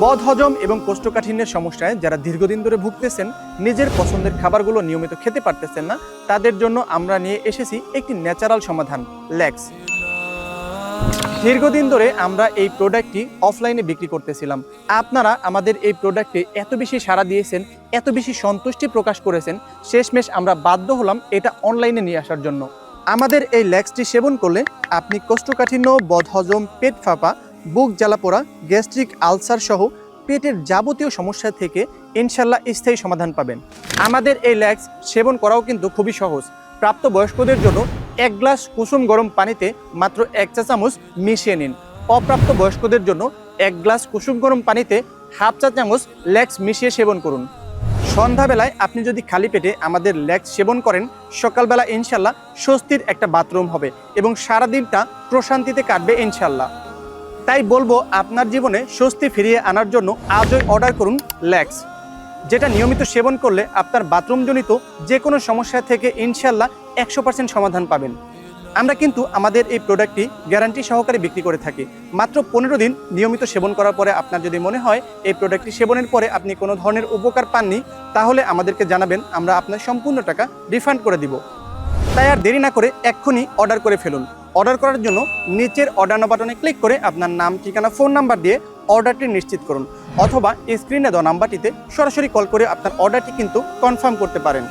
বদহজম এবং কোষ্ঠকাঠিন্যের সমস্যায় যারা দীর্ঘদিন ধরে ভুগতেছেন, নিজের পছন্দের খাবারগুলো নিয়মিত খেতে পারতেছেন না, তাদের জন্য আমরা নিয়ে এসেছি একটি ন্যাচারাল সমাধান, ল্যাক্স। দীর্ঘদিন ধরে আমরা এই প্রোডাক্টটি অফলাইনে বিক্রি করতেছিলাম। আপনারা আমাদের এই প্রোডাক্টে এত বেশি সাড়া দিয়েছেন, এত বেশি সন্তুষ্টি প্রকাশ করেছেন, শেষমেশ আমরা বাধ্য হলাম এটা অনলাইনে নিয়ে আসার জন্য। আমাদের এই ল্যাক্সটি সেবন করলে আপনি কোষ্ঠকাঠিন্য, বদহজম, পেট ফাঁপা, বুক জ্বালাপোড়া, গ্যাস্ট্রিক আলসার সহ পেটের যাবতীয় সমস্যা থেকে ইনশাল্লাহ স্থায়ী সমাধান পাবেন। আমাদের এই ল্যাক্স সেবন করাও কিন্তু খুবই সহজ। প্রাপ্তবয়স্কদের জন্য 1 গ্লাস কুসুম গরম পানিতে মাত্র 1 চা চামচ মিশিয়ে নিন। অপ্রাপ্ত বয়স্কদের জন্য 1 গ্লাস কুসুম গরম পানিতে হাফ চা চামচ ল্যাক্স মিশিয়ে সেবন করুন। সন্ধ্যাবেলায় আপনি যদি খালি পেটে আমাদের ল্যাক্স সেবন করেন, সকালবেলা ইনশাল্লাহ স্বস্তির একটা বাথরুম হবে এবং সারাদিনটা প্রশান্তিতে কাটবে ইনশাল্লাহ। তাই বলবো, আপনার জীবনে স্বস্তি ফিরিয়ে আনার জন্য আজই অর্ডার করুন ল্যাক্স, যেটা নিয়মিত সেবন করলে আপনার বাথরুমজনিত যে কোনো সমস্যা থেকে ইনশাল্লাহ 100% সমাধান পাবেন। আমরা কিন্তু আমাদের এই প্রোডাক্টটি গ্যারান্টি সহকারে বিক্রি করে থাকি। মাত্র 15 দিন নিয়মিত সেবন করার পরে আপনার যদি মনে হয় এই প্রোডাক্টটি সেবনের পরে আপনি কোনো ধরনের উপকার পাননি, তাহলে আমাদেরকে জানাবেন, আমরা আপনার সম্পূর্ণ টাকা রিফান্ড করে দিব। তাই আর দেরি না করে এক্ষুনি অর্ডার করে ফেলুন। অর্ডার করার জন্য নিচের অর্ডার নাও বাটনে ক্লিক করে আপনার নাম, ঠিকানা, ফোন নাম্বার দিয়ে অর্ডারটি নিশ্চিত করুন, অথবা স্ক্রিনে দেওয়া নাম্বারটিতে সরাসরি কল করে আপনার অর্ডারটি কিন্তু কনফার্ম করতে পারেন।